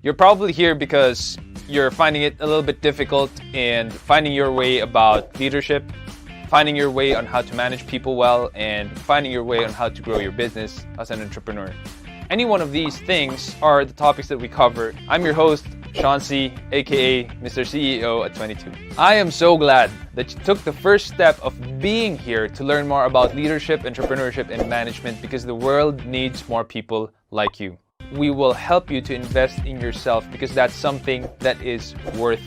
You're probably here because you're finding it a little bit difficult in finding your way about leadership, finding your way on how to manage people well, and finding your way on how to grow your business as an entrepreneur. Any one of these things are the topics that we cover. I'm your host, Sean C., aka Mr. CEO at 22. I am so glad that you took the first step of being here to learn more about leadership, entrepreneurship, and management because the world needs more people like you. We will help you to invest in yourself because that's something that is worth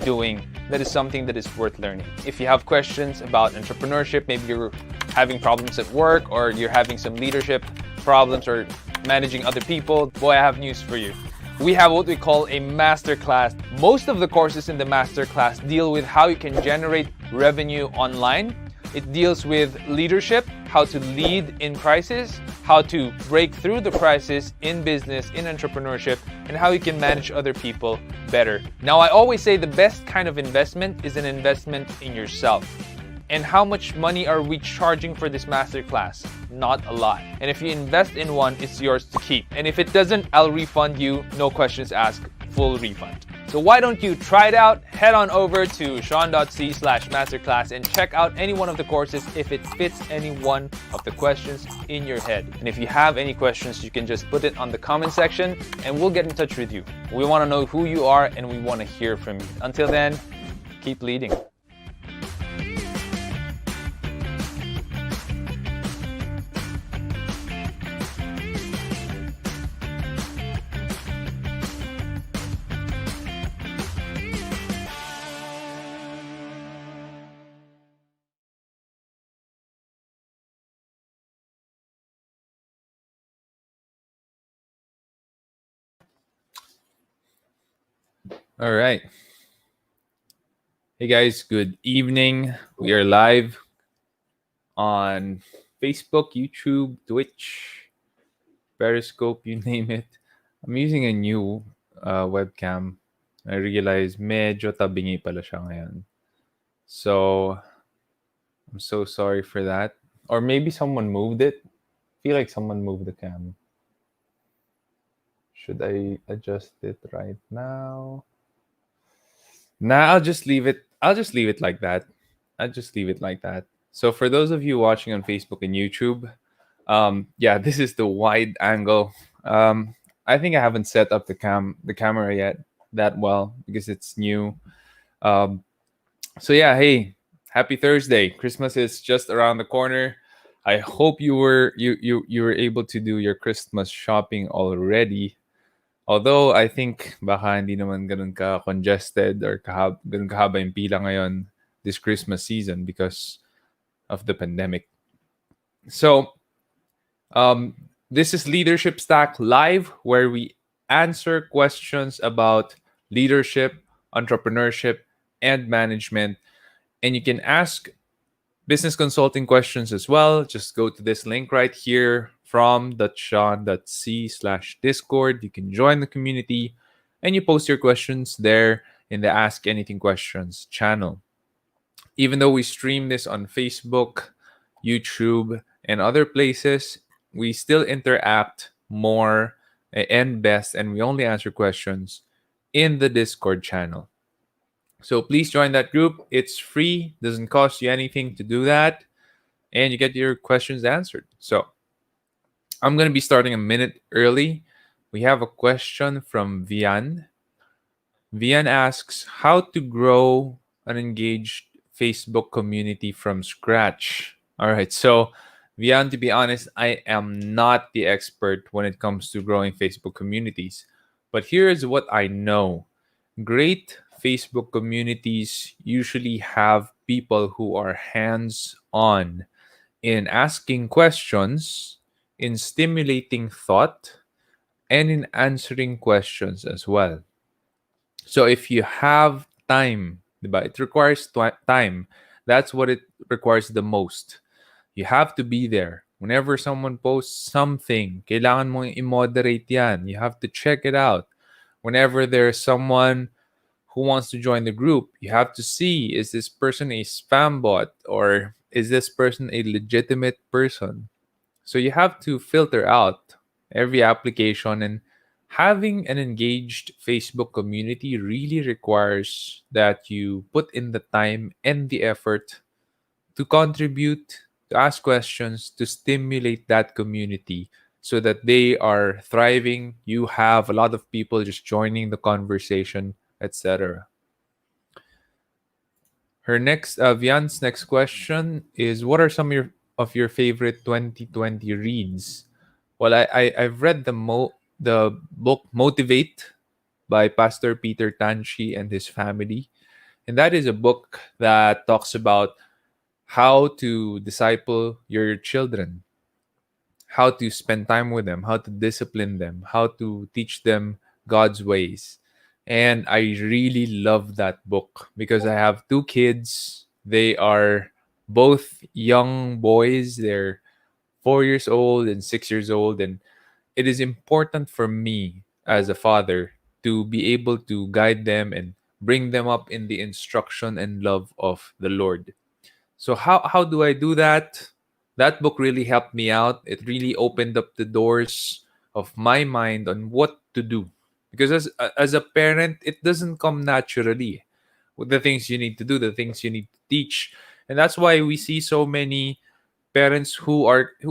doing. That is something that is worth learning. If you have questions about entrepreneurship, maybe you're having problems at work or you're having some leadership problems or managing other people, boy, I have news for you. We have what we call a masterclass. Most of the courses in the masterclass deal with how you can generate revenue online. It deals with leadership, how to lead in crisis, how to break through the crisis in business, in entrepreneurship, and how you can manage other people better. Now, I always say the best kind of investment is an investment in yourself. And how much money are we charging for this masterclass? Not a lot. And if you invest in one, it's yours to keep. And if it doesn't, I'll refund you, no questions asked, full refund. So why don't you try it out? Head on over to sean.c/masterclass and check out any one of the courses if it fits any one of the questions in your head. And if you have any questions, you can just put it on the comment section and we'll get in touch with you. We want to know who you are and we want to hear from you. Until then, keep leading. All right. Hey guys, good evening. We are live on Facebook, YouTube, Twitch, Periscope, you name it. I'm using a new webcam. I realized medyo tabingi pala siya ngayon. So, I'm so sorry for that. Or maybe someone moved it. I feel like someone moved the cam. Should I adjust it right now? Nah, I'll just leave it. I'll just leave it like that. I'll just leave it like that. So for those of you watching on Facebook and YouTube, yeah, this is the wide angle. I think I haven't set up the camera yet that well because it's new. So yeah, hey, happy Thursday. Christmas is just around the corner. I hope you were able to do your Christmas shopping already. Although I think baka hindi naman ganun ka congested or ganun kahaba yung pila ngayon this Christmas season because of the pandemic. So, this is Leadership Stack Live, where we answer questions about leadership, entrepreneurship, and management. And you can ask business consulting questions as well. Just go to this link right here from.sean.c/discord. You can join the community and you post your questions there in the Ask Anything Questions channel. Even though we stream this on Facebook, YouTube, and other places, we still interact more and best, and we only answer questions in the Discord channel. So please join that group. It's free, doesn't cost you anything to do that, and you get your questions answered. So I'm going to be starting a minute early. We have a question from Vian. Vian asks, how to grow an engaged Facebook community from scratch? All right, so Vian, to be honest, I am not the expert when it comes to growing Facebook communities. But here's what I know. Great Facebook communities usually have people who are hands-on in asking questions, in stimulating thought, and in answering questions as well. So if you have time, diba? It requires time. That's what it requires the most. You have to be there. Whenever someone posts something, kailangan mong i-moderate yan. You have to check it out. Whenever there's someone who wants to join the group, you have to see, is this person a spam bot or is this person a legitimate person? So you have to filter out every application and Having an engaged Facebook community really requires that you put in the time and the effort to contribute, to ask questions, to stimulate that community so that they are thriving. You have a lot of people just joining the conversation, etc. Vian's next question is: what are some of your favorite 2020 reads? Well, I've read the book Motivate by Pastor Peter Tanchi and his family, and that is a book that talks about how to disciple your children, how to spend time with them, how to discipline them, how to teach them God's ways. And I really love that book because I have two kids. They are both young boys. They're 4 years old and 6 years old. And it is important for me as a father to be able to guide them and bring them up in the instruction and love of the Lord. So how do I do that? That book really helped me out. It really opened up the doors of my mind on what to do. Because as a parent, it doesn't come naturally with the things you need to do, the things you need to teach. And that's why we see so many parents who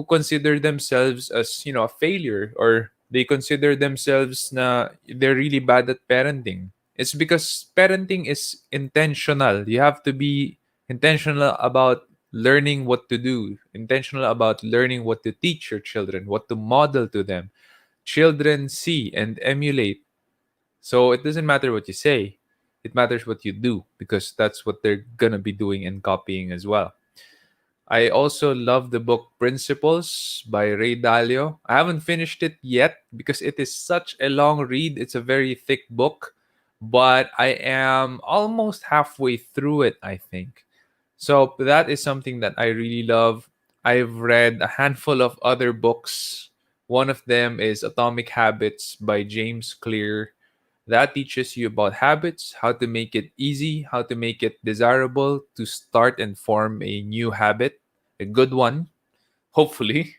consider themselves as, a failure, or they consider themselves na they're really bad at parenting. It's because parenting is intentional. You have to be intentional about learning what to do, intentional about learning what to teach your children, what to model to them. Children see and emulate. So it doesn't matter what you say, it matters what you do, because that's what they're gonna be doing and copying as well. I also love the book Principles by Ray Dalio. I haven't finished it yet because it is such a long read. It's a very thick book, but I am almost halfway through it, I think. So that is something that I really love. I've read a handful of other books. One of them is Atomic Habits by James Clear. That teaches you about habits, how to make it easy, how to make it desirable to start and form a new habit, a good one, hopefully,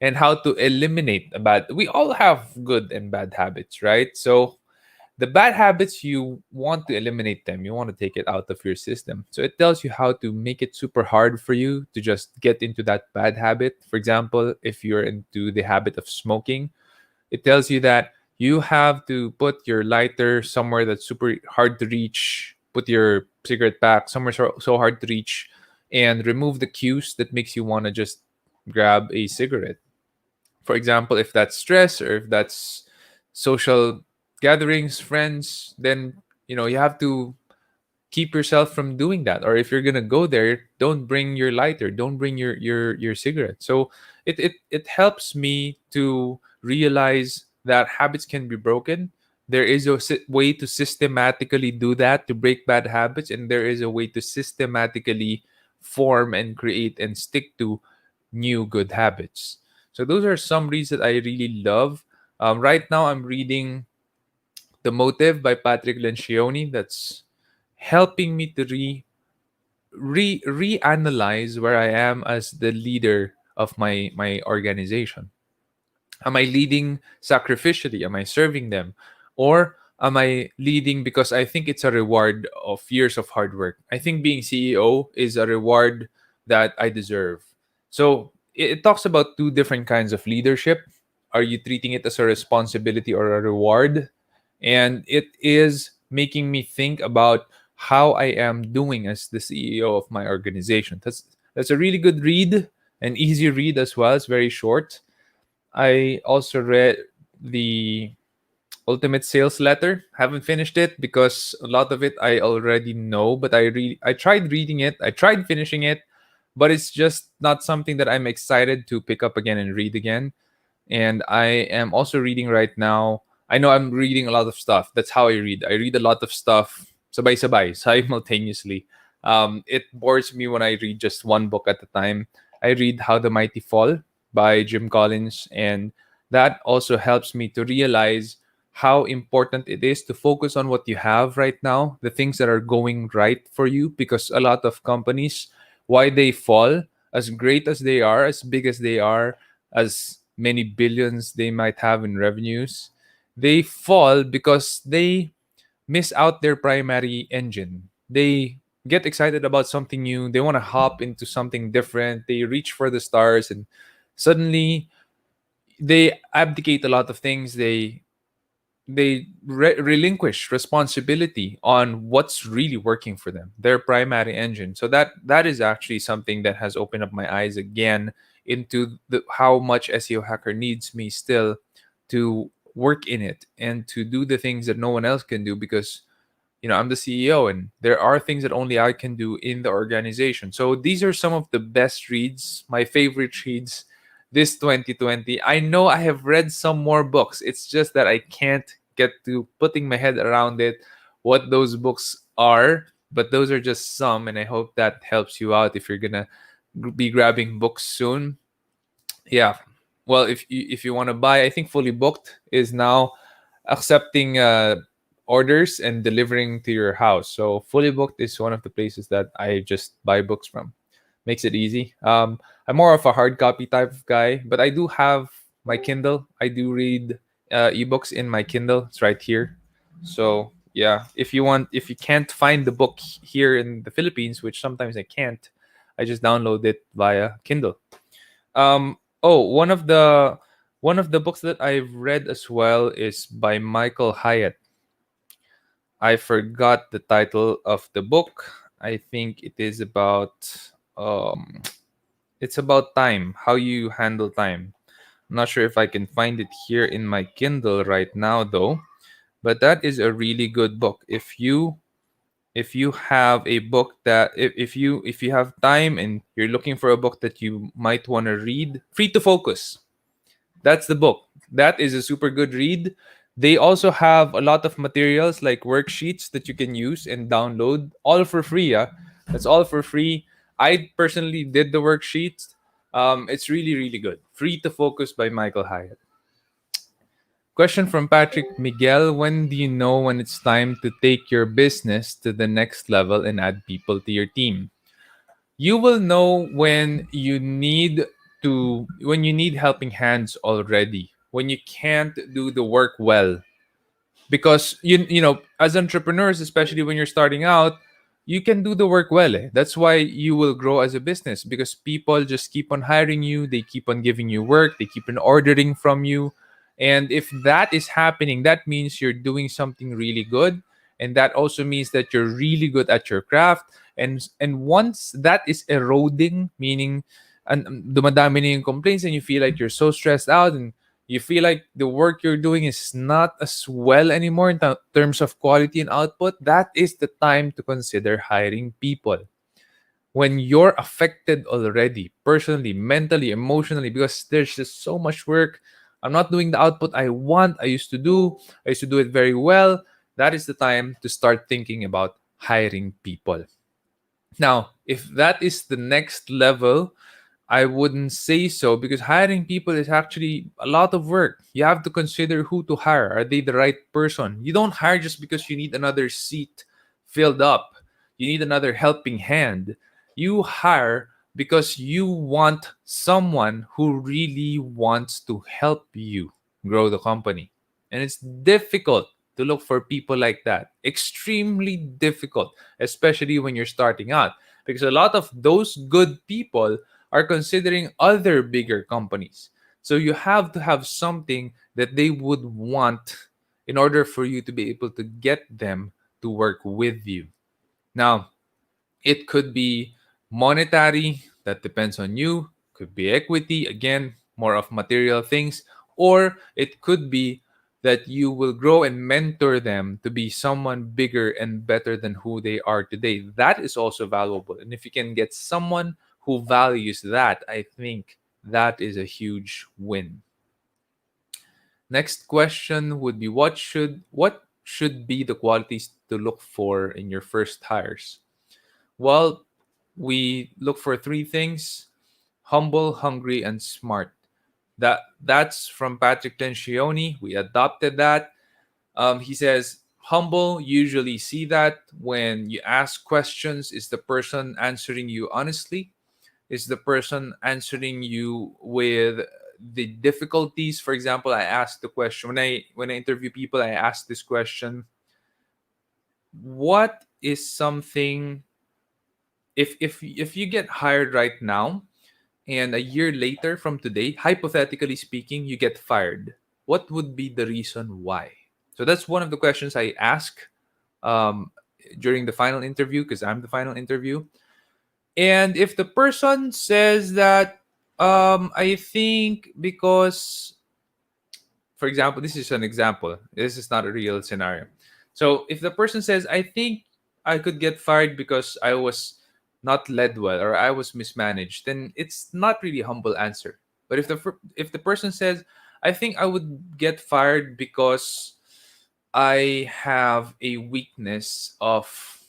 and how to eliminate a bad. We all have good and bad habits, right? So the bad habits, you want to eliminate them, you want to take it out of your system. So it tells you how to make it super hard for you to just get into that bad habit. For example, if you're into the habit of smoking, it tells you that you have to put your lighter somewhere that's super hard to reach, put your cigarette pack somewhere so hard to reach, and remove the cues that makes you want to just grab a cigarette. For example, if that's stress or if that's social gatherings, friends, then you have to keep yourself from doing that. Or if you're gonna go there, don't bring your lighter, don't bring your cigarette. So it helps me to realize that habits can be broken. There is a way to systematically do that, to break bad habits, and there is a way to systematically form and create and stick to new good habits. So those are some reads that I really love. Right now I'm reading The Motive by Patrick Lencioni. That's helping me to reanalyze where I am as the leader of my organization. Am I leading sacrificially? Am I serving them? Or am I leading because I think it's a reward of years of hard work? I think being CEO is a reward that I deserve. So it talks about two different kinds of leadership. Are you treating it as a responsibility or a reward? And it is making me think about how I am doing as the CEO of my organization. That's a really good read, an easy read as well. It's very short. I also read the Ultimate Sales Letter. Haven't finished it because a lot of it I already know, but I tried reading it. I tried finishing it, but it's just not something that I'm excited to pick up again and read again. And I am also reading right now. I know I'm reading a lot of stuff. That's how I read. I read a lot of stuff sabay-sabay, simultaneously. It bores me when I read just one book at a time. I read How the Mighty Fall by Jim Collins, and that also helps me to realize how important it is to focus on what you have right now, the things that are going right for you, because a lot of companies, why they fall, as great as they are, as big as they are, as many billions they might have in revenues, they fall because they miss out their primary engine. They get excited about something new, they want to hop into something different, they reach for the stars, and suddenly they abdicate a lot of things. They relinquish responsibility on what's really working for them, their primary engine. So that is actually something that has opened up my eyes again into how much SEO hacker needs me still to work in it and to do the things that no one else can do, because I'm the CEO and there are things that only I can do in the organization. So these are some of the best reads, my favorite reads this 2020. I know I have read some more books. It's just that I can't get to putting my head around it, what those books are, but those are just some, and I hope that helps you out if you're going to be grabbing books soon. Yeah. Well, if you want to buy, I think Fully Booked is now accepting orders and delivering to your house. So Fully Booked is one of the places that I just buy books from. Makes it easy. I'm more of a hard copy type of guy, but I do have my Kindle. I do read ebooks in my Kindle. It's right here. So yeah, if you can't find the book here in the Philippines, which sometimes I can't, I just download it via Kindle. Oh, one of the books that I've read as well is by Michael Hyatt. I forgot the title of the book. I think it is about um it's about time, how you handle time. I'm not sure if I can find it here in my Kindle right now though, but that is a really good book. If you have a book that if you have time and you're looking for a book that you might want to read, Free to Focus, that's the book. That is a super good read. They also have a lot of materials like worksheets that you can use and download, all for free. Yeah, that's all for free. I personally did the worksheets. It's really, really good. Free to Focus by Michael Hyatt. Question from Patrick Miguel: when do you know when it's time to take your business to the next level and add people to your team? You will know when you need helping hands already, when you can't do the work well, because as entrepreneurs, especially when you're starting out, you can do the work well, eh? That's why you will grow as a business, because people just keep on hiring you, they keep on giving you work, they keep on ordering from you. And if that is happening, that means you're doing something really good, and that also means that you're really good at your craft. And once that is eroding, meaning and dumadami na yung complaints, and you feel like you're so stressed out, and you feel like the work you're doing is not as well anymore in terms of quality and output, that is the time to consider hiring people. When you're affected already, personally, mentally, emotionally, because there's just so much work, I'm not doing the output I used to do it very well, that is the time to start thinking about hiring people. Now, if that is the next level, I wouldn't say so, because hiring people is actually a lot of work. You have to consider who to hire. Are they the right person? You don't hire just because you need another seat filled up. You need another helping hand. You hire because you want someone who really wants to help you grow the company. And it's difficult to look for people like that. Extremely difficult, especially when you're starting out, because a lot of those good people are considering other bigger companies. So you have to have something that they would want in order for you to be able to get them to work with you. Now, it could be monetary, that depends on you. Could be equity, again, more of material things. Or it could be that you will grow and mentor them to be someone bigger and better than who they are today. That is also valuable. And if you can get someone who values that, I think that is a huge win. Next question would be, what should be the qualities to look for in your first hires? Well, we look for three things: humble, hungry, and smart. That's from Patrick Lencioni. We adopted that. He says, humble, usually see that when you ask questions, is the person answering you honestly? Is the person answering you with the difficulties. For example, I asked the question when I interview people, I ask this question: what is something, if you get hired right now and a year later from today, hypothetically speaking, you get fired, what would be the reason why? So that's one of the questions I ask um, during the final interview, because I'm the final interview. And if the person says that, I think because, for example, this is an example, this is not a real scenario. So if the person says, I think I could get fired because I was not led well or I was mismanaged, then it's not really a humble answer. But if the person says, I think I would get fired because I have a weakness of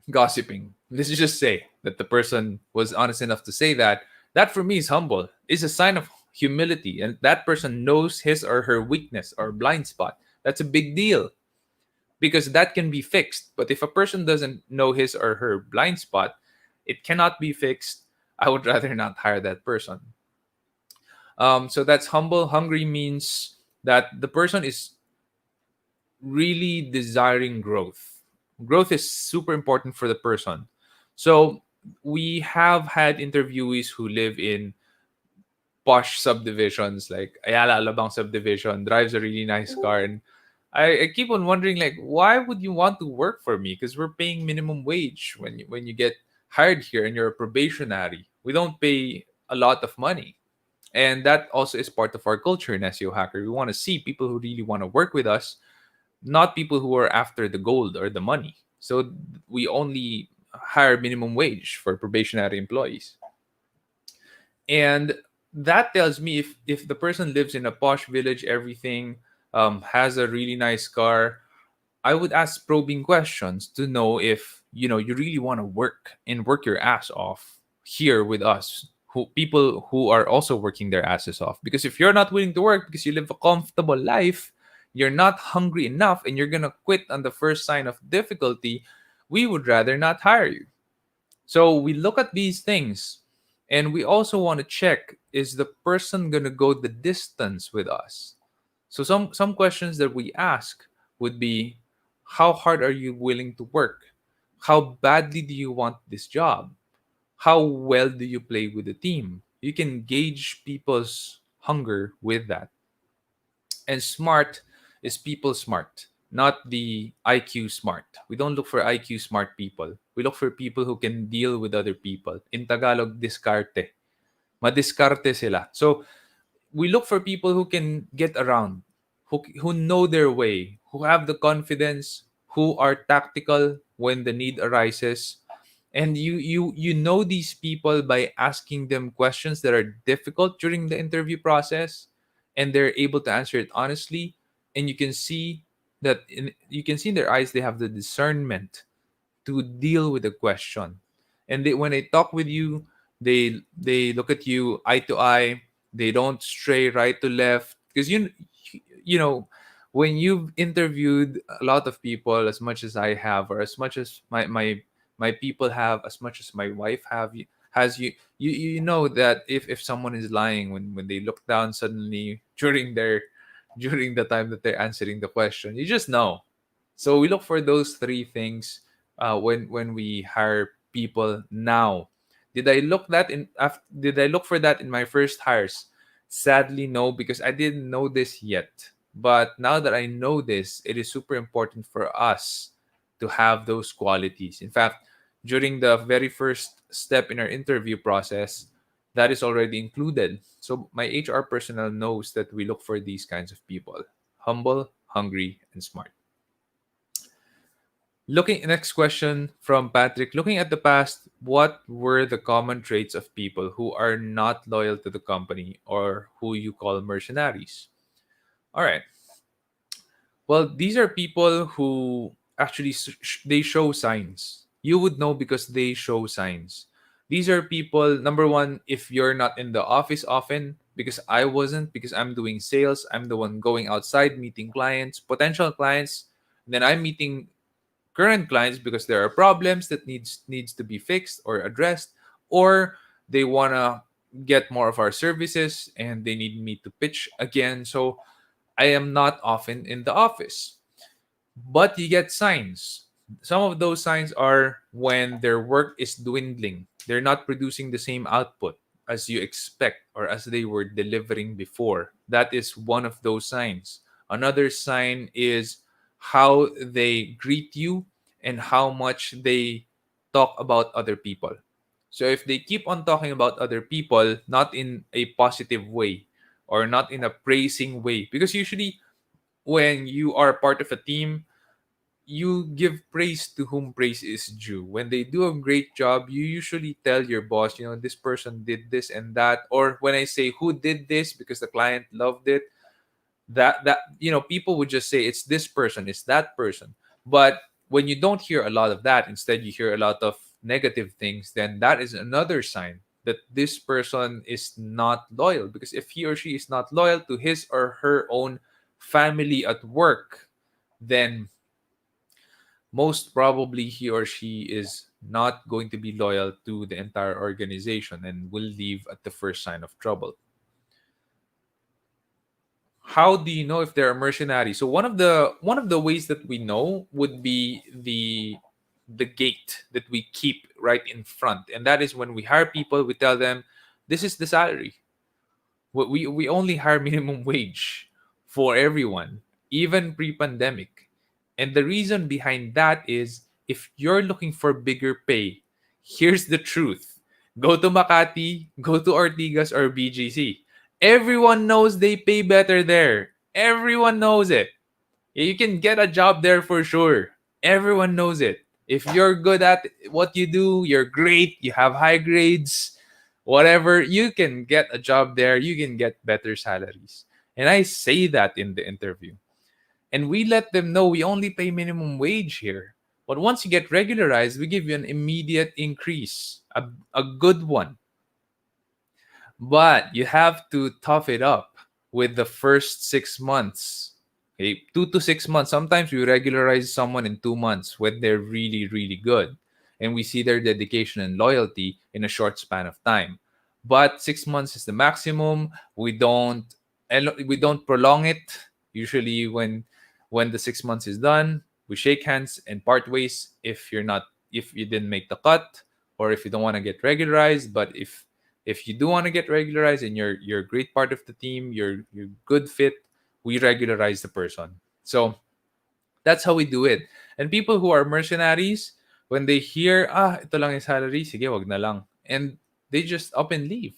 gossiping. Let's just say that the person was honest enough to say that. That for me is humble. It's a sign of humility, and that person knows his or her weakness or blind spot. That's a big deal because that can be fixed. But if a person doesn't know his or her blind spot, it cannot be fixed. I would rather not hire that person. So that's humble. Hungry means that the person is really desiring growth. Growth is super important for the person. So we have had interviewees who live in posh subdivisions like Ayala Alabang subdivision, drives a really nice car, and I keep on wondering like why would you want to work for me? Because we're paying minimum wage when you get hired here and you're a probationary. We don't pay a lot of money. And that also is part of our culture in SEO Hacker. We want to see people who really want to work with us, not people who are after the gold or the money. So we only hire minimum wage for probationary employees. And that tells me if the person lives in a posh village, everything has a really nice car, I would ask probing questions to know if you really want to work and work your ass off here with us, who people who are also working their asses off. Because if you're not willing to work because you live a comfortable life, you're not hungry enough, and you're gonna quit on the first sign of difficulty, we would rather not hire you. So we look at these things, and we also want to check, is the person going to go the distance with us? So some questions that we ask would be, how hard are you willing to work? How badly do you want this job? How well do you play with the team? You can gauge people's hunger with that. And smart is people smart, not the IQ smart. We don't look for IQ smart people. We look for people who can deal with other people. In Tagalog, diskarte. Madiskarte sila. So we look for people who can get around, who know their way, who have the confidence, who are tactical when the need arises. And you know these people by asking them questions that are difficult during the interview process, and they're able to answer it honestly, and you can see you can see in their eyes they have the discernment to deal with the question. And when they talk with you, they look at you eye to eye. They don't stray right to left, because you know when you've interviewed a lot of people, as much as I have, or as much as my people have, as much as my wife has, you know that if someone is lying when they look down suddenly during the time that they're answering the question, you just know. So we look for those three things when we hire people now. Did I look for that in my first hires? Sadly, no, because I didn't know this yet. But now that I know this, it is super important for us to have those qualities. In fact, during the very first step in our interview process, that is already included. So my HR personnel knows that we look for these kinds of people: humble, hungry, and smart. Next question from Patrick. Looking at the past, what were the common traits of people who are not loyal to the company or who you call mercenaries? All right. Well, these are people who actually they show signs. You would know because they show signs. These are people, number one, if you're not in the office often, because I wasn't, because I'm doing sales, I'm the one going outside meeting clients, potential clients, then I'm meeting current clients because there are problems that needs to be fixed or addressed, or they want to get more of our services and they need me to pitch again. So I am not often in the office. But you get signs. Some of those signs are when their work is dwindling. They're not producing the same output as you expect or as they were delivering before. That is one of those signs. Another sign is how they greet you and how much they talk about other people. So if they keep on talking about other people, not in a positive way or not in a praising way, because usually when you are part of a team, you give praise to whom praise is due. When they do a great job, you usually tell your boss, this person did this and that. Or when I say who did this because the client loved it, that people would just say it's this person, it's that person. But when you don't hear a lot of that, instead you hear a lot of negative things, then that is another sign that this person is not loyal. Because if he or she is not loyal to his or her own family at work, then most probably he or she is not going to be loyal to the entire organization and will leave at the first sign of trouble. How do you know if they're a mercenary? So one of the ways that we know would be the gate that we keep right in front, and that is when we hire people, we tell them this is the salary. We only hire minimum wage for everyone, even pre-pandemic. And the reason behind that is if you're looking for bigger pay, here's the truth. Go to Makati, go to Ortigas or BGC. Everyone knows they pay better there. Everyone knows it. You can get a job there for sure. Everyone knows it. If you're good at what you do, you're great, you have high grades, whatever, you can get a job there, you can get better salaries. And I say that in the interview. And we let them know we only pay minimum wage here. But once you get regularized, we give you an immediate increase, a good one. But you have to tough it up with the first 6 months. Okay, 2 to 6 months. Sometimes we regularize someone in 2 months when they're really, really good. And we see their dedication and loyalty in a short span of time. But 6 months is the maximum. We don't prolong it. Usually when the 6 months is done, we shake hands and part ways if you didn't make the cut or if you don't want to get regularized. But if you do want to get regularized and you're a great part of the team, you're good fit, we regularize the person. So that's how we do it. And people who are mercenaries, when they hear, ito lang yung salary, sige, wag na lang. And they just up and leave.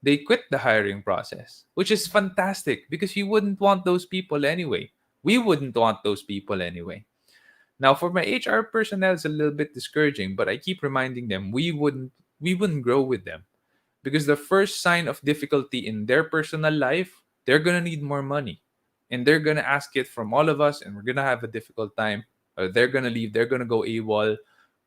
They quit the hiring process, which is fantastic because you wouldn't want those people anyway. We wouldn't want those people anyway. Now, for my HR personnel, it's a little bit discouraging, but I keep reminding them we wouldn't grow with them because the first sign of difficulty in their personal life, they're gonna need more money, and they're gonna ask it from all of us, and we're gonna have a difficult time. Or they're gonna leave, they're gonna go AWOL,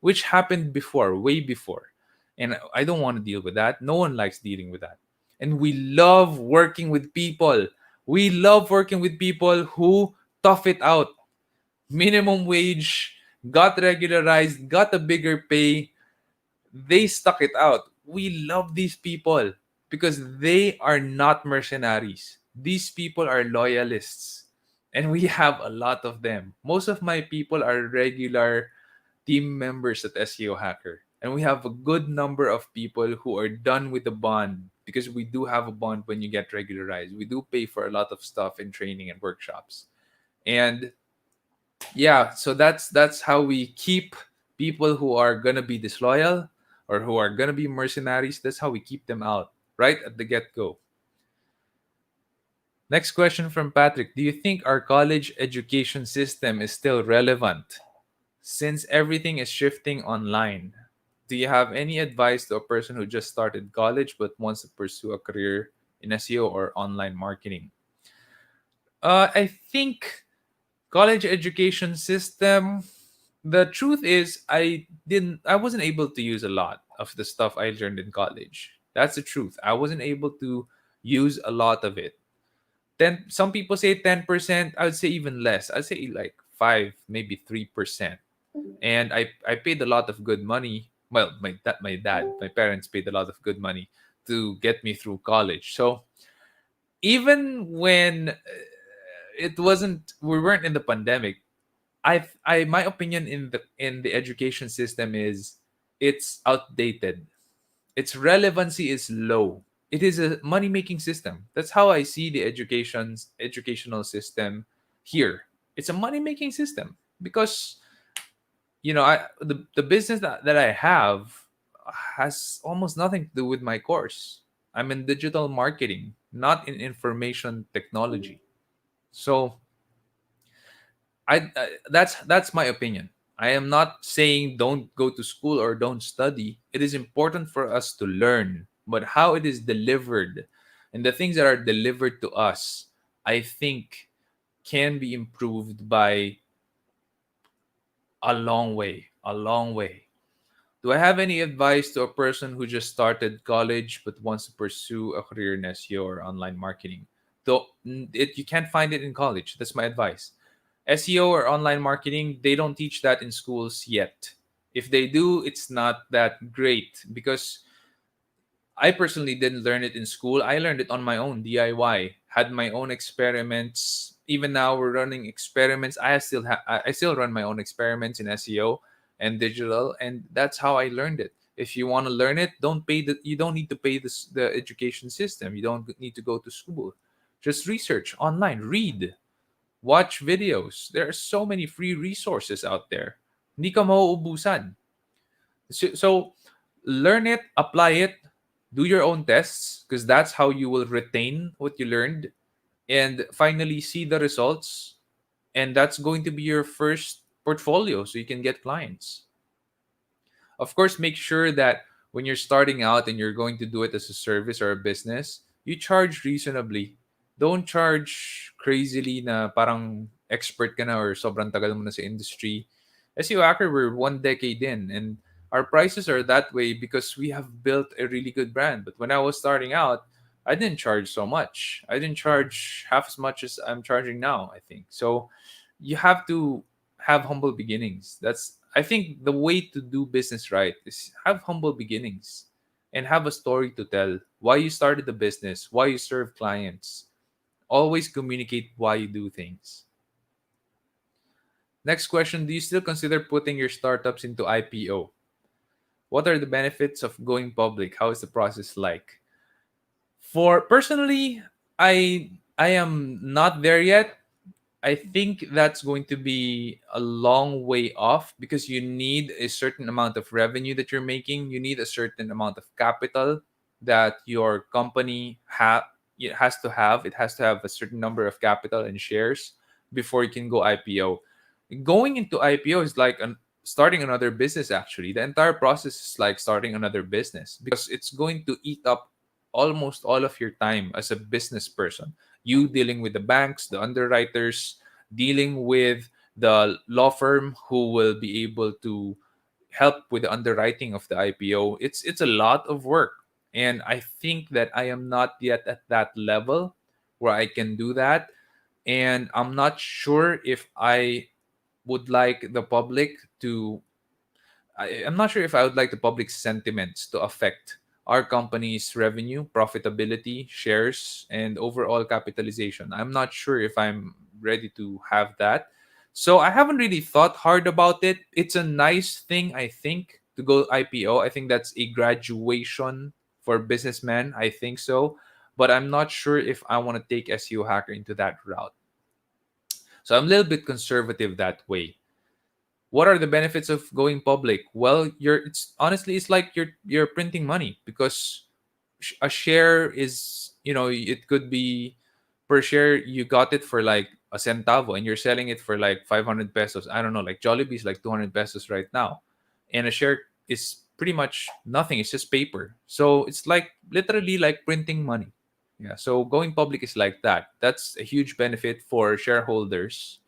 which happened before, way before, and I don't want to deal with that. No one likes dealing with that, and we love working with people. We love working with people who tough it out, minimum wage, got regularized, got a bigger pay, they stuck it out. We love these people because they are not mercenaries. These people are loyalists. And we have a lot of them. Most of my people are regular team members at SEO Hacker. And we have a good number of people who are done with the bond because we do have a bond when you get regularized. We do pay for a lot of stuff in training and workshops. And yeah, so that's how we keep people who are gonna be disloyal or who are gonna be mercenaries. That's how we keep them out right at the get-go. Next question from Patrick. Do you think our college education system is still relevant since everything is shifting online? Do you have any advice to a person who just started college but wants to pursue a career in SEO or online marketing? I think college education system, the truth is I wasn't able to use a lot of the stuff I learned in college. That's the truth. I wasn't able to use a lot of it. Then some people say 10%, I would say even less. I'd say like 5, maybe 3%. And I paid a lot of good money. Well, my dad, my parents paid a lot of good money to get me through college. So even when it wasn't, we weren't in the pandemic, I my opinion in the education system is it's outdated. Its relevancy is low. It is a money making system. That's how I see the educational system here. It's a money making system because the business that I have has almost nothing to do with my course. I'm in digital marketing, not in information technology. So that's my opinion. I am not saying don't go to school or don't study. It is important for us to learn, but how it is delivered and the things that are delivered to us, I think can be improved by a long way, a long way. Do I have any advice to a person who just started college but wants to pursue a career in SEO or online marketing? Though you can't find it in college. That's my advice. SEO or online marketing, they don't teach that in schools yet. If they do, it's not that great because I personally didn't learn it in school. I learned it on my own, DIY. Had my own experiments. Even now, we're running experiments. I still run my own experiments in SEO and digital, and that's how I learned it. If you want to learn it, you don't need to pay the education system. You don't need to go to school. Just research online, read, watch videos. There are so many free resources out there. Hindi ka mauubusan. So learn it, apply it, do your own tests because that's how you will retain what you learned and finally see the results, and that's going to be your first portfolio so you can get clients. Of course, make sure that when you're starting out and you're going to do it as a service or a business, you charge reasonably. Don't charge crazily na parang expert ka na or sobrang tagal mo na sa industry. SEO Hacker, we're 1 decade in, and our prices are that way because we have built a really good brand. But when I was starting out, I didn't charge so much. I didn't charge half as much as I'm charging now, I think. So you have to have humble beginnings. That's, I think, the way to do business right is have humble beginnings and have a story to tell. Why you started the business, why you serve clients. Always communicate why you do things. Next question, do you still consider putting your startups into IPO? What are the benefits of going public? How is the process like? For personally, I am not there yet. I think that's going to be a long way off because you need a certain amount of revenue that you're making. You need a certain amount of capital that your company has to have. It has to have a certain number of capital and shares before you can go IPO. Going into IPO is like starting another business. Actually, the entire process is like starting another business because it's going to eat up almost all of your time as a business person. You dealing with the banks, the underwriters, dealing with the law firm who will be able to help with the underwriting of the IPO. It's a lot of work. And I think that I am not yet at that level where I can do that. And I'm not sure if I would like the public to I'm not sure if I would like the public's sentiments to affect our company's revenue, profitability, shares, and overall capitalization. I'm not sure if I'm ready to have that. So I haven't really thought hard about it. It's a nice thing, I think, to go IPO. I think that's a graduation for businessmen. I think so. But I'm not sure if I want to take SEO Hacker into that route. So I'm a little bit conservative that way. What are the benefits of going public? Well, it's honestly it's like you're printing money because a share is, it could be per share you got it for like a centavo and you're selling it for like 500 pesos. I don't know, like Jollibee is like 200 pesos right now. And a share is pretty much nothing. It's just paper. So it's like literally like printing money. Yeah. So going public is like that. That's a huge benefit for shareholders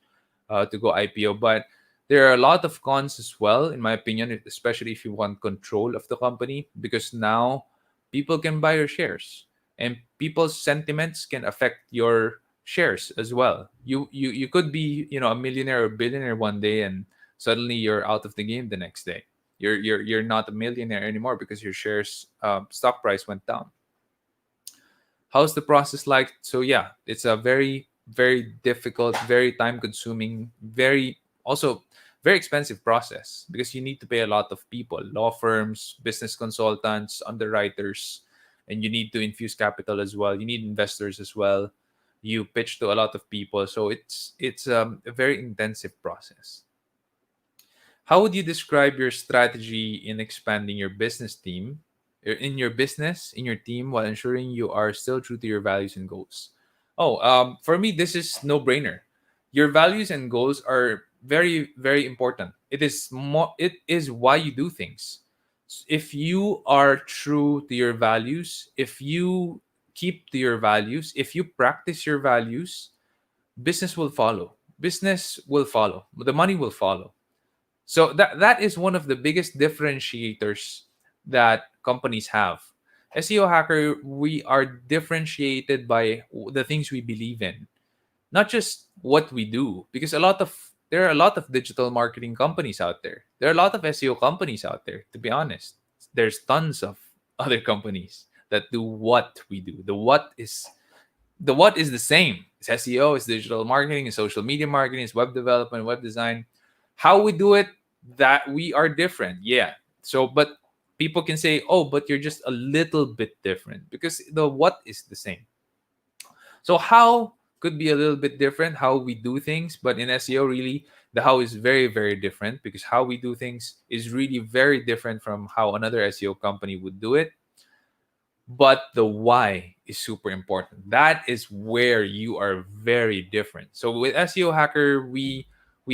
to go IPO. But there are a lot of cons as well, in my opinion, especially if you want control of the company, because now people can buy your shares and people's sentiments can affect your shares as well. You could be, a millionaire or billionaire one day and suddenly you're out of the game the next day. You're not a millionaire anymore because your shares stock price went down. How's the process like? So yeah, it's a very difficult, very time consuming, very also very expensive process because you need to pay a lot of people, law firms, business consultants, underwriters, and you need to infuse capital as well. You need investors as well. You pitch to a lot of people, so it's a very intensive process. How would you describe your strategy in expanding your business team, in your business, in your team, while ensuring you are still true to your values and goals? Oh, for me, this is no brainer. Your values and goals are very important. It is why you do things. If you are true to your values, if you keep to your values, if you practice your values, business will follow. Business will follow. The money will follow. So that is one of the biggest differentiators that companies have. SEO hacker, we are differentiated by the things we believe in, not just what we do. Because there are a lot of digital marketing companies out there. There are a lot of SEO companies out there. To be honest, there's tons of other companies that do what we do. The what is the same. It's SEO, it's digital marketing, it's social media marketing, it's web development, web design. How we do it, that we are different. Yeah. So, but people can say, oh, but you're just a little bit different because the what is the same. So, how could be a little bit different, how we do things, but in SEO, really, the how is very different because how we do things is really very different from how another SEO company would do it, but the why is super important. That is where you are very different. So with SEO hacker, we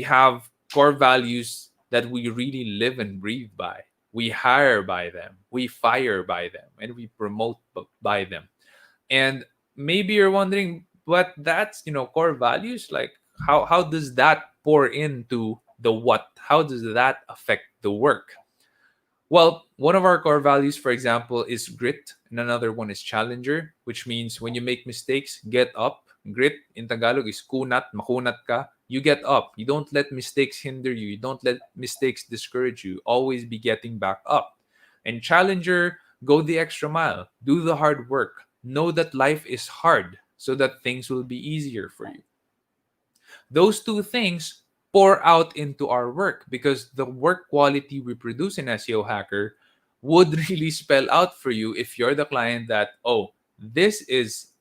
have core values that we really live and breathe by. We hire by them, we fire by them, and we promote by them. And maybe you're wondering, but that's core values. Like how does that pour into the what? How does that affect the work? Well, one of our core values, for example, is grit, and another one is challenger, which means when you make mistakes, get up. Grit in Tagalog is kunat, makunat ka. You get up. You don't let mistakes hinder you. You don't let mistakes discourage you. Always be getting back up. And challenger, go the extra mile. Do the hard work. Know that life is hard so that things will be easier for you. Those two things pour out into our work because the work quality we produce in SEO Hacker would really spell out for you if you're the client that, oh, this is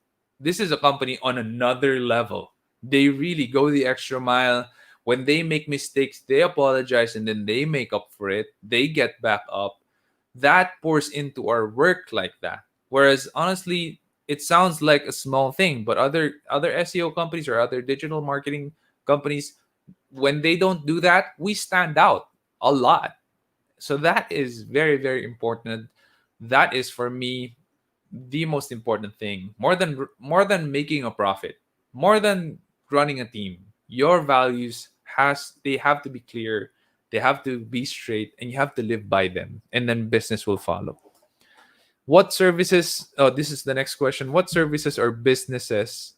a company on another level. They really go the extra mile. When they make mistakes, they apologize and then they make up for it. They get back up. That pours into our work like that. Whereas honestly, it sounds like a small thing, but other SEO companies or other digital marketing companies, when they don't do that, we stand out a lot. So that is very important. That is for me the most important thing, more than making a profit, more than running a team. Your values has they have to be clear, they have to be straight, and you have to live by them, and then business will follow. What services, oh, this is the next question, what services or businesses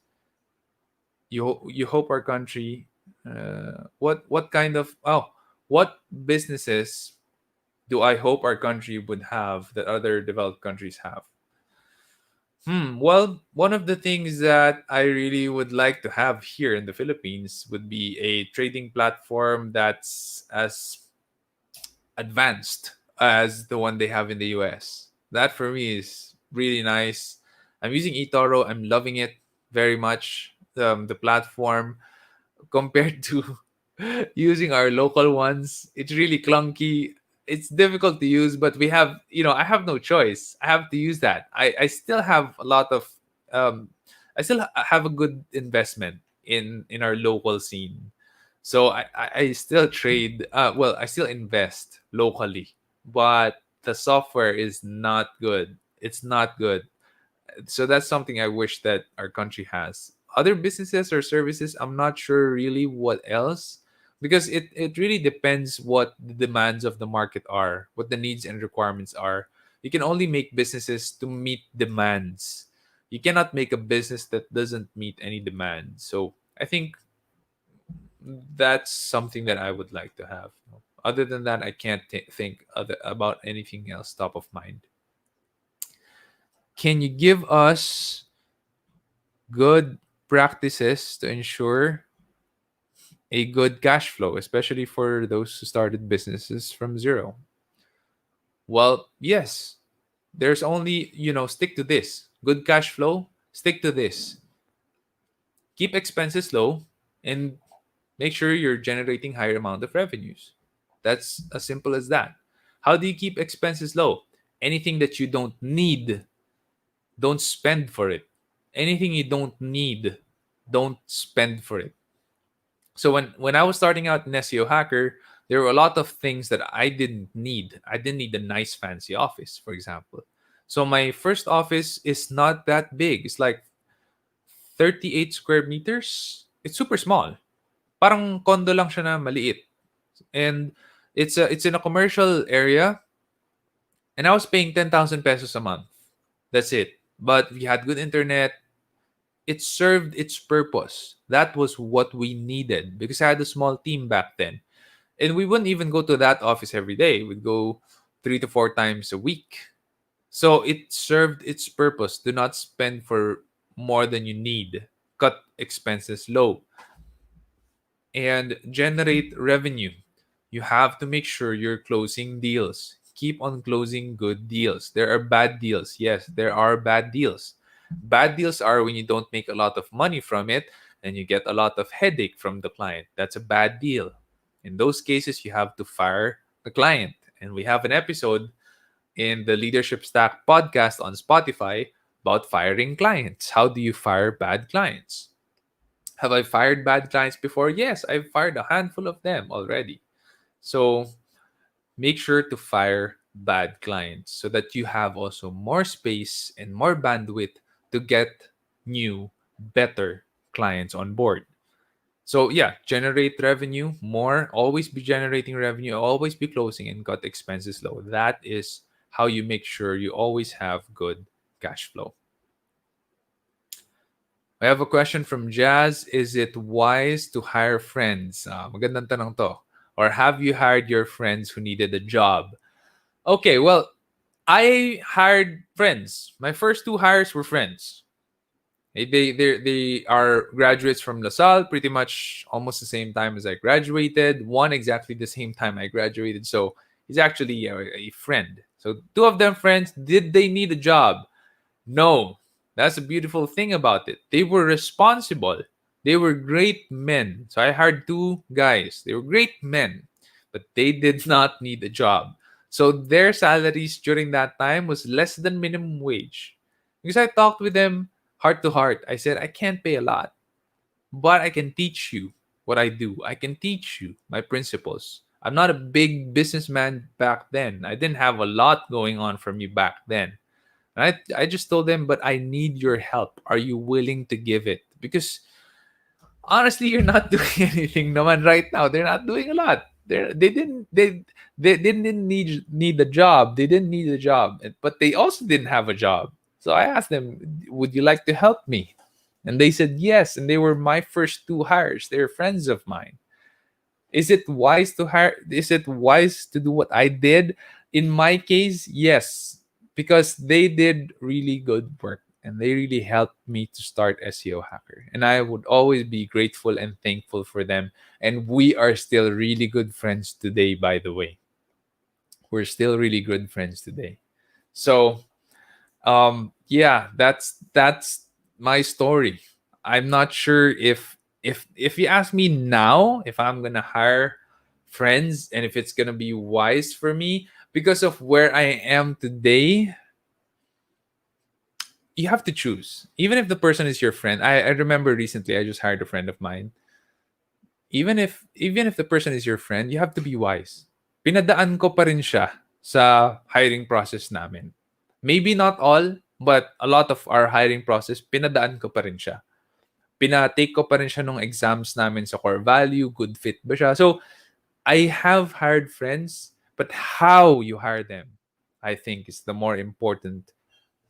you hope our country, what kind of, oh, what businesses do I hope our country would have that other developed countries have? Well, one of the things that I really would like to have here in the Philippines would be a trading platform that's as advanced as the one they have in the US. That for me is really nice. I'm using eToro. I'm loving it very much. The platform compared to using our local ones, it's really clunky. It's difficult to use, but I have no choice. I have to use that. I still have a lot of, um, I still have a good investment in our local scene. So I still trade, well, I still invest locally, but the software is not good. It's not good. So that's something I wish that our country has. Other businesses or services, I'm not sure really what else, because it really depends what the demands of the market are, what the needs and requirements are. You can only make businesses to meet demands. You cannot make a business that doesn't meet any demand. So I think that's something that I would like to have. Other than that, I can't think about anything else top of mind. Can you give us good practices to ensure a good cash flow, especially for those who started businesses from zero? Well, yes, there's only, stick to this. Good cash flow, stick to this. Keep expenses low and make sure you're generating higher amount of revenues. That's as simple as that. How do you keep expenses low? Anything that you don't need, don't spend for it. Anything you don't need, don't spend for it. So when I was starting out in SEO Hacker, there were a lot of things that I didn't need. I didn't need a nice fancy office, for example. So my first office is not that big. It's like 38 square meters. It's super small. Parang condo lang siya na maliit. And it's in a commercial area, and I was paying 10,000 pesos a month. That's it. But we had good internet. It served its purpose. That was what we needed because I had a small team back then. And we wouldn't even go to that office every day. We'd go 3 to 4 times a week. So it served its purpose. Do not spend for more than you need. Cut expenses low and generate revenue. You have to make sure you're closing deals. Keep on closing good deals. There are bad deals. Yes, there are bad deals. Bad deals are when you don't make a lot of money from it and you get a lot of headache from the client. That's a bad deal. In those cases, you have to fire the client. And we have an episode in the Leadership Stack podcast on Spotify about firing clients. How do you fire bad clients? Have I fired bad clients before? Yes, I've fired a handful of them already. So make sure to fire bad clients so that you have also more space and more bandwidth to get new, better clients on board. So yeah, generate revenue more, always be generating revenue, always be closing and cut expenses low. That is how you make sure you always have good cash flow. I have a question from Jazz. Is it wise to hire friends? Magandang tanong to. Or have you hired your friends who needed a job? Okay, well, I hired friends. My first two hires were friends. They are graduates from LaSalle, pretty much almost the same time as I graduated. One exactly the same time I graduated. So he's actually a friend. So two of them friends. Did they need a job? No. That's the beautiful thing about it. They were responsible. They were great men. So I hired two guys. They were great men, but they did not need a job. So their salaries during that time was less than minimum wage. Because I talked with them heart to heart. I said, I can't pay a lot, but I can teach you what I do. I can teach you my principles. I'm not a big businessman back then. I didn't have a lot going on for me back then. And I just told them, but I need your help. Are you willing to give it? Because honestly, you're not doing anything naman right now. They're not doing a lot. They didn't need a job. They didn't need a job, but they also didn't have a job. So I asked them, would you like to help me? And they said yes. And they were my first two hires. They're friends of mine. Is it wise to hire? Is it wise to do what I did? In my case, yes, because they did really good work and they really helped me to start SEO Hacker. And I would always be grateful and thankful for them. And we are still really good friends today, by the way. We're still really good friends today. So, yeah, that's my story. I'm not sure if you ask me now if I'm gonna hire friends and if it's gonna be wise for me because of where I am today. You have to choose. Even if the person is your friend. I remember recently I just hired a friend of mine. Even if the person is your friend, you have to be wise. Pinadaan ko pa rin siya sa hiring process namin. Maybe not all, but a lot of our hiring process, pinadaan ko pa rin siya. Pinatake ko pa rin siya nung exams namin sa core value, good fit ba siya. So, I have hired friends, but how you hire them, I think, is the more important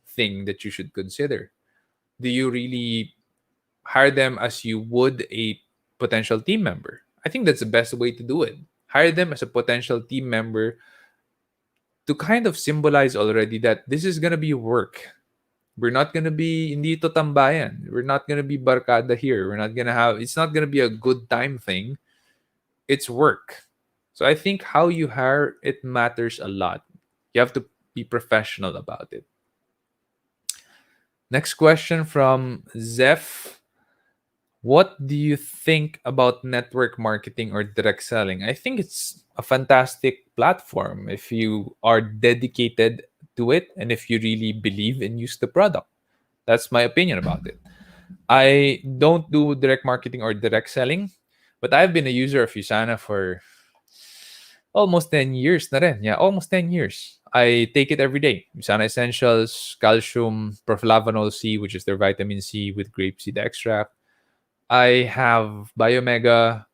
thing that you should consider. Do you really hire them as you would a potential team member? I think that's the best way to do it. Hire them as a potential team member to kind of symbolize already that this is going to be work. We're not gonna be hindi ito tambayan. We're not gonna be barkada here. We're not gonna have. It's not gonna be a good time thing. It's work. So I think how you hire it matters a lot. You have to be professional about it. Next question from Zeph. What do you think about network marketing or direct selling? I think it's a fantastic platform if you are dedicated to it and if you really believe and use the product. That's my opinion about it. I don't do direct marketing or direct selling, but I've been a user of Usana for almost 10 years na rin. Yeah, almost 10 years. I take it every day. Usana Essentials, Calcium, Proflavanol C, which is their vitamin C with grapeseed extract. I have Biomega.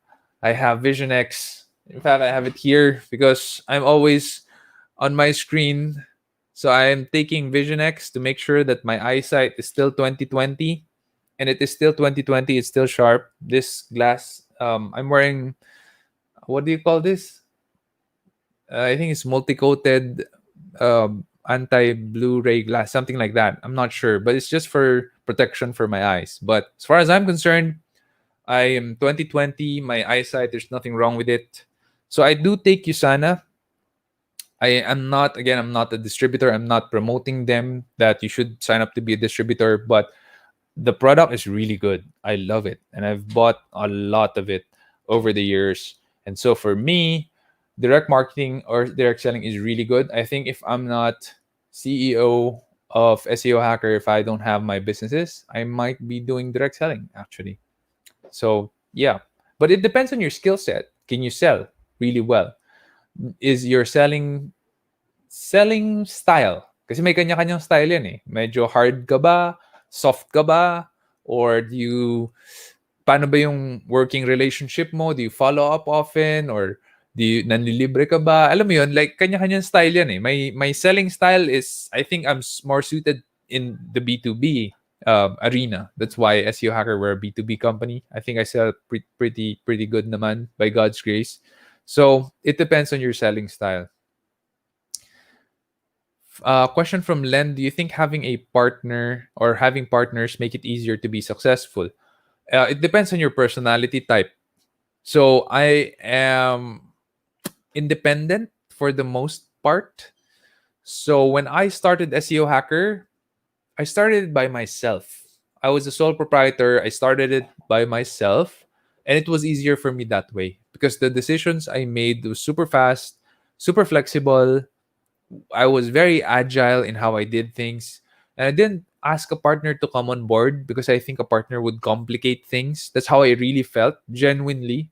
I have Vision X. In fact, I have it here because I'm always on my screen. So I'm taking Vision X to make sure that my eyesight is still 2020, and it is still 2020. It's still sharp. This glass, I'm wearing, what do you call this? I think it's multi-coated anti-Blu-ray glass, something like that. I'm not sure, but it's just for protection for my eyes. But as far as I'm concerned, I am 2020. My eyesight, there's nothing wrong with it. So I do take Usana. I am not, again, I'm not a distributor. I'm not promoting them that you should sign up to be a distributor, but the product is really good. I love it. And I've bought a lot of it over the years. And so for me, direct marketing or direct selling is really good. I think if I'm not CEO of SEO Hacker, if I don't have my businesses, I might be doing direct selling actually. So yeah, but it depends on your skill set. Can you sell really well? Is your selling style? Kasi may kanya-kanyang style yan eh. Medyo hard ka ba? Soft ka ba? Or do you, paano ba yung working relationship mo? Do you follow up often? Or do you, nanlilibre ka ba? Alam mo yun, like kanya-kanyang style yan eh. My selling style is, I think I'm more suited in the B2B arena. That's why SEO Hacker, we're a B2B company. I think I sell pretty good naman by God's grace. So it depends on your selling style. Question from Len: do you think having a partner or having partners make it easier to be successful? It depends on your personality type. So I am independent for the most part. So when I started SEO Hacker, I started it by myself. I was a sole proprietor. I started it by myself, and it was easier for me that way because the decisions I made was super fast, super flexible. I was very agile in how I did things. And I didn't ask a partner to come on board because I think a partner would complicate things. That's how I really felt, genuinely.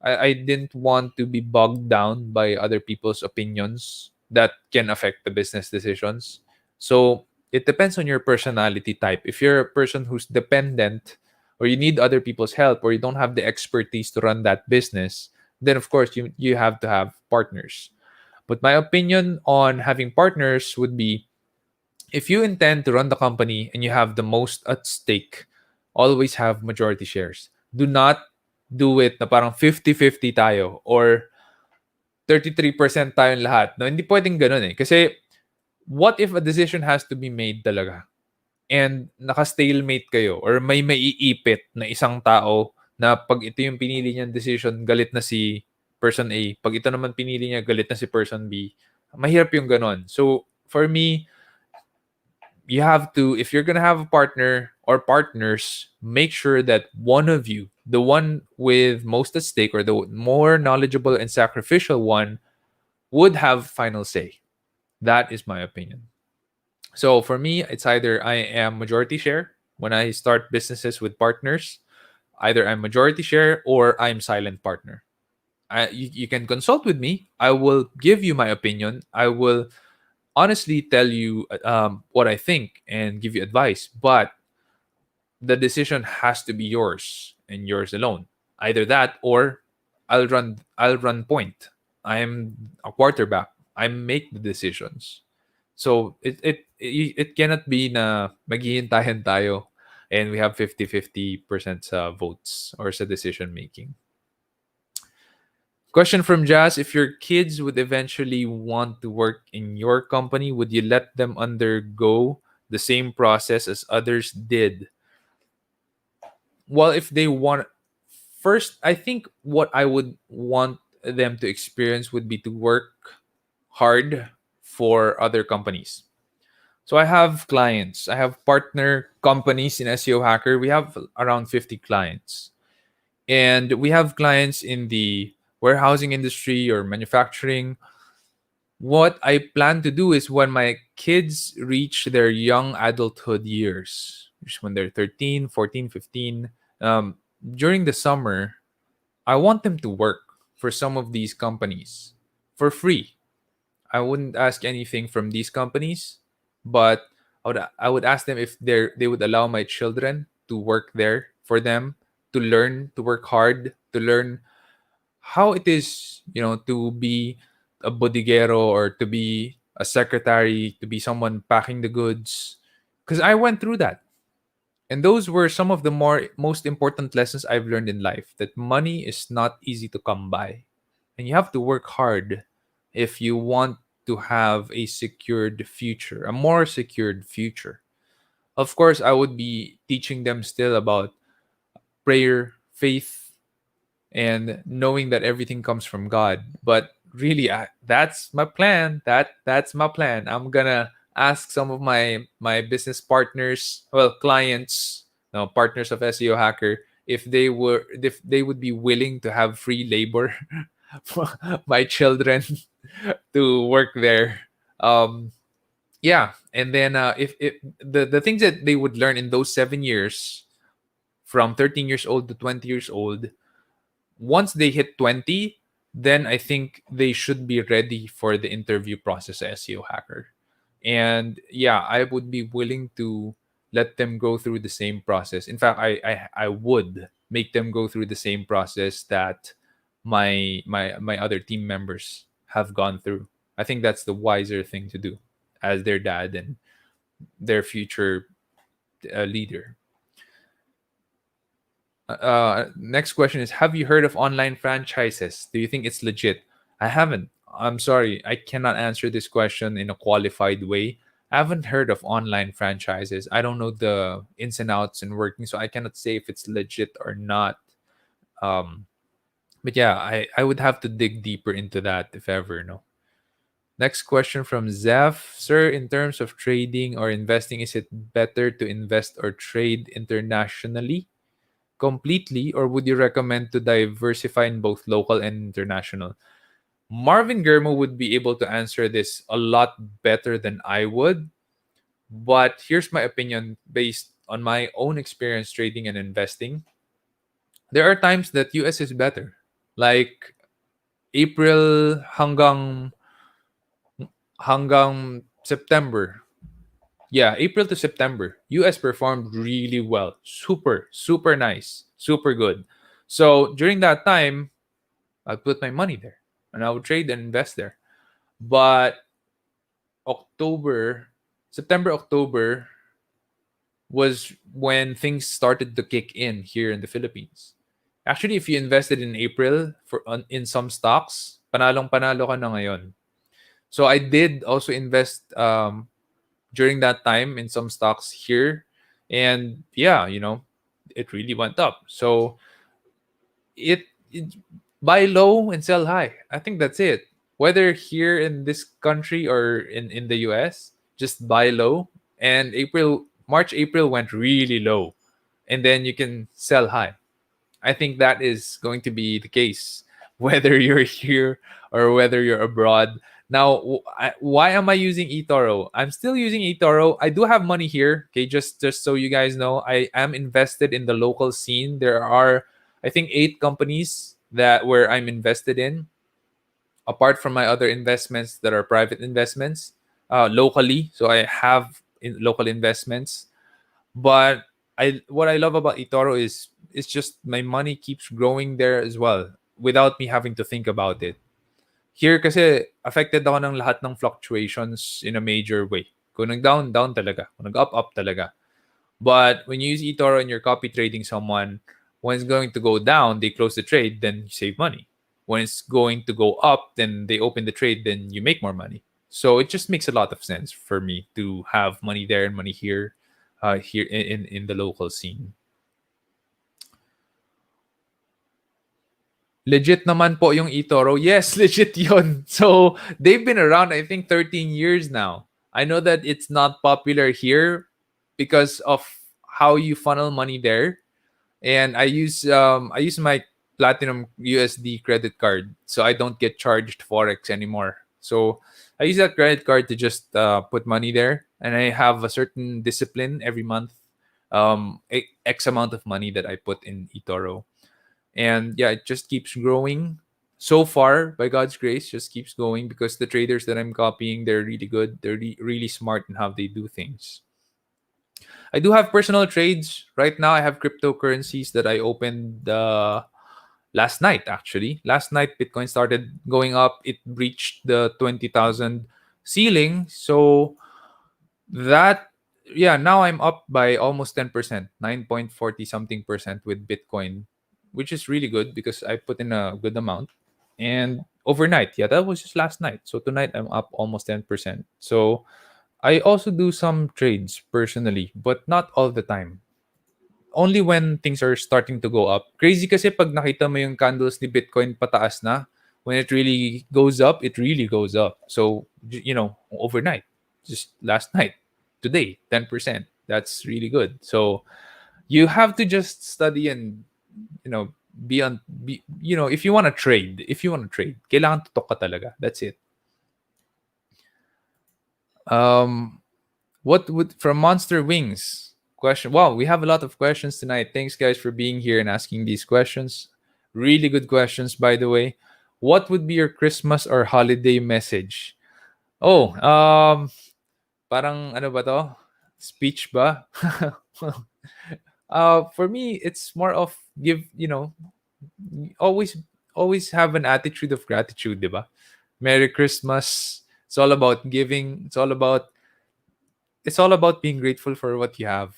I didn't want to be bogged down by other people's opinions that can affect the business decisions. So it depends on your personality type. If you're a person who's dependent or you need other people's help or you don't have the expertise to run that business, then of course you have to have partners. But my opinion on having partners would be if you intend to run the company and you have the most at stake, always have majority shares. Do not do it na parang 50-50 tayo or 33% tayong lahat. No, hindi pwedeng ganun eh. Kasi what if a decision has to be made talaga and naka-stalemate kayo or may maiipit na isang tao na pag ito yung pinili niyang decision, galit na si person A. Pag ito naman pinili niya, galit na si person B. Mahirap yung ganon. So, for me, you have to, if you're gonna have a partner or partners, make sure that one of you, the one with most at stake or the more knowledgeable and sacrificial one, would have final say. That is my opinion. So for me, it's either I am majority share when I start businesses with partners, either I'm majority share or I'm silent partner. You can consult with me. I will give you my opinion. I will honestly tell you what I think and give you advice, but the decision has to be yours and yours alone. Either that or I'll run point. I'm a quarterback. I make the decisions. So it cannot be na maghihintayan tayo and we have 50-50% sa votes or sa decision making. Question from Jazz: if your kids would eventually want to work in your company, would you let them undergo the same process as others did. Well, if they want, first, I think what I would want them to experience would be to work hard for other companies. So I have clients, I have partner companies in SEO Hacker. We have around 50 clients. And we have clients in the warehousing industry or manufacturing. What I plan to do is when my kids reach their young adulthood years, which is when they're 13, 14, 15, during the summer, I want them to work for some of these companies for free. I wouldn't ask anything from these companies, but I would ask them if they would allow my children to work there for them, to learn to work hard, to learn how it is, to be a bodeguero or to be a secretary, to be someone packing the goods. Because I went through that. And those were some of the most important lessons I've learned in life, that money is not easy to come by. And you have to work hard if you want to have a secured future, a more secured future. Of course, I would be teaching them still about prayer, faith, and knowing that everything comes from God. But really, that's my plan. That's my plan. I'm gonna ask some of my business partners, well, clients, partners of SEO Hacker, if they would be willing to have free labor for my children to work there. Um, yeah, and then if the things that they would learn in those 7 years, from 13 years old to 20 years old, once they hit 20, then I think they should be ready for the interview process as SEO Hacker. And yeah, I would be willing to let them go through the same process. In fact, I would make them go through the same process that my other team members have gone through. I think that's the wiser thing to do as their dad and their future leader. Next question is, have you heard of online franchises? Do you think it's legit? I haven't. I'm sorry, I cannot answer this question in a qualified way. I haven't heard of online franchises. I don't know the ins and outs and working, so I cannot say if it's legit or not. Um, but yeah, I would have to dig deeper into that if ever. No. Next question from Zeph. Sir, in terms of trading or investing, is it better to invest or trade internationally completely, or would you recommend to diversify in both local and international? Marvin Germo would be able to answer this a lot better than I would, but here's my opinion based on my own experience trading and investing. There are times that US is better. Like April hanggang September. Yeah, April to September, US performed really well. Super, super nice, super good. So during that time, I'd put my money there and I would trade and invest there. But October, September, October was when things started to kick in here in the Philippines. Actually, if you invested in April in some stocks, panalong panalo ka na ngayon. So I did also invest during that time in some stocks here, and yeah, it really went up. So it buy low and sell high. I think that's it. Whether here in this country or in the US, just buy low. And March, April went really low, and then you can sell high. I think that is going to be the case whether you're here or whether you're abroad. Now, why am I using eToro? I'm still using eToro. I do have money here. Okay, just so you guys know, I am invested in the local scene. There are, I think, 8 companies that where I'm invested in, apart from my other investments that are private investments locally. So I have local investments, but what I love about eToro is it's just my money keeps growing there as well without me having to think about it. Here kasi affected ako ng lahat ng fluctuations in a major way. Kung nag-down, down talaga. Kung nag-up, up talaga. But when you use eToro and you're copy trading someone, when it's going to go down, they close the trade, then you save money. When it's going to go up, then they open the trade, then you make more money. So it just makes a lot of sense for me to have money there and money here, here in the local scene. Legit naman po yung eToro. Yes, legit yon. So they've been around, I think, 13 years now. I know that it's not popular here because of how you funnel money there, and I use my Platinum USD credit card, so I don't get charged forex anymore. So I use that credit card to just put money there, and I have a certain discipline every month, x amount of money that I put in eToro, and yeah, it just keeps growing. So far, by God's grace, just keeps going because the traders that I'm copying, they're really good. They're really smart in how they do things. I do have personal trades right now. I have cryptocurrencies that I opened last night. Actually, last night Bitcoin started going up. It breached the 20,000 ceiling. So that, yeah, now I'm up by almost 10%, 9.40 something percent with Bitcoin, which is really good because I put in a good amount. And overnight, yeah, that was just last night. So tonight I'm up almost 10%. So I also do some trades personally, but not all the time. Only when things are starting to go up. Crazy kasi pag nakita mo yung candles ni Bitcoin pataas na, when it really goes up, it really goes up. So, overnight, just last night, today, 10%. That's really good. So, you have to just study and, if you want to trade, kailangan tutok ka talaga. That's it. Um, What would from Monster Wings? Question. Wow, we have a lot of questions tonight. Thanks, guys, for being here and asking these questions. Really good questions, by the way. What would be your Christmas or holiday message? Oh, parang ano ba to? Speech ba? For me, it's more of always always have an attitude of gratitude, diba? Merry Christmas. It's all about giving. It's all about being grateful for what you have.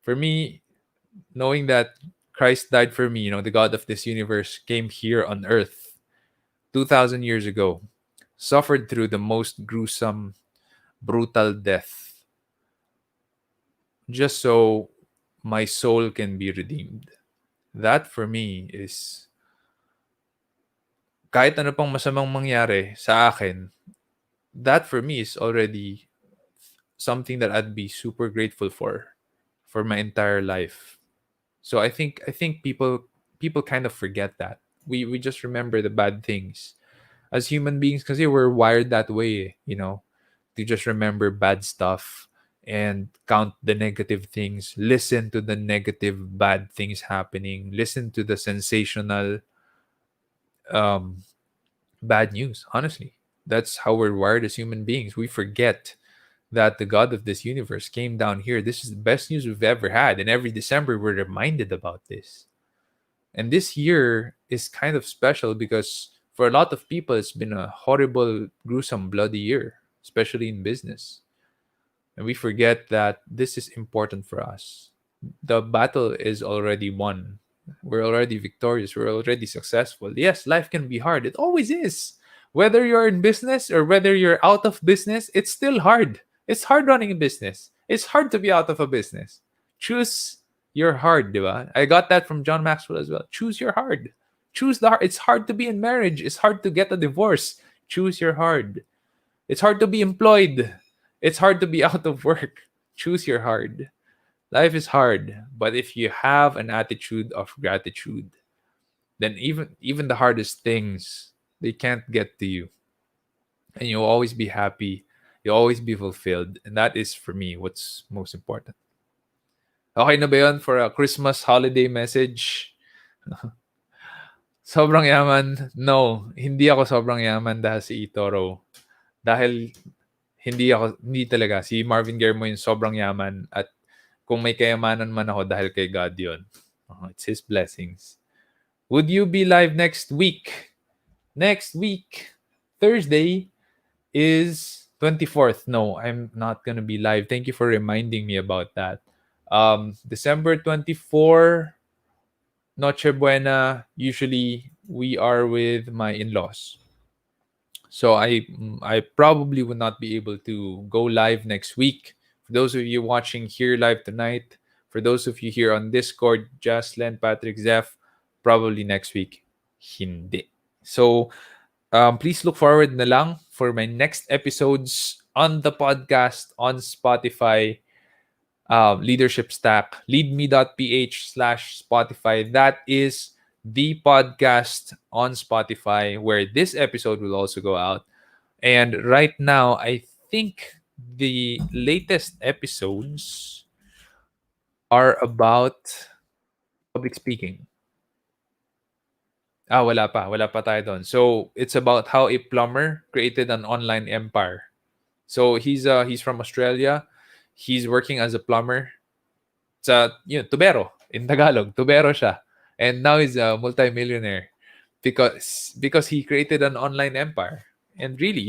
For me, knowing that Christ died for me, the God of this universe came here on earth 2,000 years ago, suffered through the most gruesome, brutal death, just so my soul can be redeemed. That for me is, kahit ano pang masamang mangyari sa akin, that for me is already something that I'd be super grateful for my entire life. So I think people kind of forget that. We just remember the bad things as human beings because we're wired that way, to just remember bad stuff and count the negative things, listen to the negative bad things happening, listen to the sensational um bad news. Honestly, that's how we're wired as human beings. We forget that the God of this universe came down here. This is the best news we've ever had, and every December we're reminded about this. And this year is kind of special because for a lot of people, it's been a horrible, gruesome, bloody year, especially in business. And we forget that this is important for us. The battle is already won. We're already victorious. We're already successful. Yes, life can be hard. It always is. Whether you're in business or whether you're out of business, it's still hard. It's hard running a business. It's hard to be out of a business. Choose your hard, diba? I got that from John Maxwell as well. Choose your hard. Choose the hard. It's hard to be in marriage. It's hard to get a divorce. Choose your hard. It's hard to be employed. It's hard to be out of work. Choose your hard. Life is hard, but if you have an attitude of gratitude, then even the hardest things, they can't get to you. And you'll always be happy. You'll always be fulfilled. And that is for me what's most important. Okay na ba yun for a Christmas holiday message? Sobrang yaman? No, hindi ako sobrang yaman dahil si eToro. Dahil hindi talaga. Si Marvin Gaye mo yung sobrang yaman. At kung may kayamanan man ako dahil kay God yun. It's His blessings. Would you be live next week? Next week, Thursday, is 24th. No, I'm not gonna be live. Thank you for reminding me about that. December 24, Noche Buena. Usually we are with my in-laws. So I probably would not be able to go live next week. For those of you watching here live tonight, for those of you here on Discord, Jaslyn, Patrick, Zeph, probably next week. Hindi. So please look forward na lang for my next episodes on the podcast on Spotify. Leadership Stack, leadme.ph/Spotify. That is the podcast on Spotify where this episode will also go out. And right now, I think the latest episodes are about public speaking. Wala pa tayo doon. So, it's about how a plumber created an online empire. So, he's from Australia. He's working as a plumber sa tubero in Tagalog, tubero siya. And now he's a multimillionaire because he created an online empire. And really,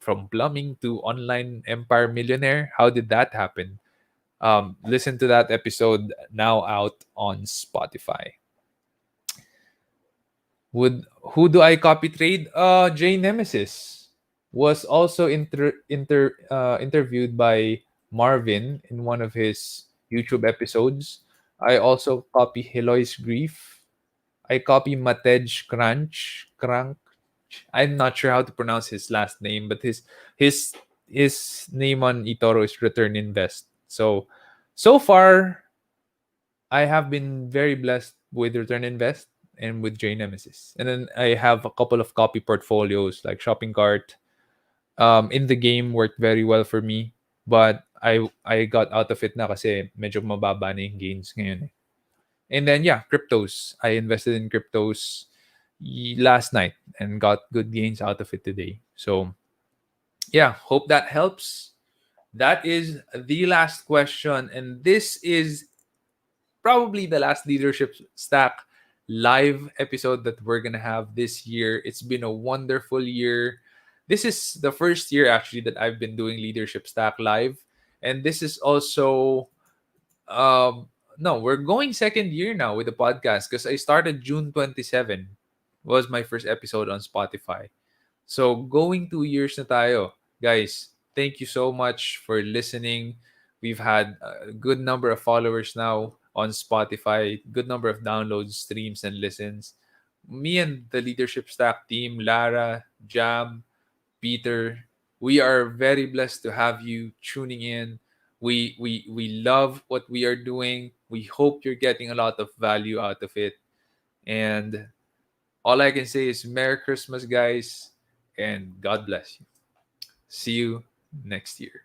from plumbing to online empire millionaire, how did that happen? Listen to that episode now out on Spotify. Would Who do I copy trade? Jay Nemesis was also interviewed by Marvin in one of his YouTube episodes. I also copy Heloy's Grief. I copy Matej Crank. I'm not sure how to pronounce his last name, but his his name on eToro is Return Invest. So far I have been very blessed with Return Invest and with J Nemesis. And then I have a couple of copy portfolios like Shopping Cart. In the game worked very well for me, but I got out of it na kasi medyo mababa na yung gains ngayon eh. And then yeah, cryptos. I invested in cryptos last night and got good gains out of it today. So yeah, hope that helps. That is the last question, and this is probably the last Leadership Stack live episode that we're gonna have this year. It's been a wonderful year. This is the first year actually that I've been doing Leadership Stack live, and this is also no, we're going second year now with the podcast because I started June 27 was my first episode on Spotify. So going 2 years na tayo. Guys, thank you so much for listening. We've had a good number of followers now on Spotify, good number of downloads, streams, and listens. Me and the Leadership Stack team, Lara, Jam, Peter, we are very blessed to have you tuning in. We love what we are doing. We hope you're getting a lot of value out of it. And all I can say is Merry Christmas, guys, and God bless you. See you next year.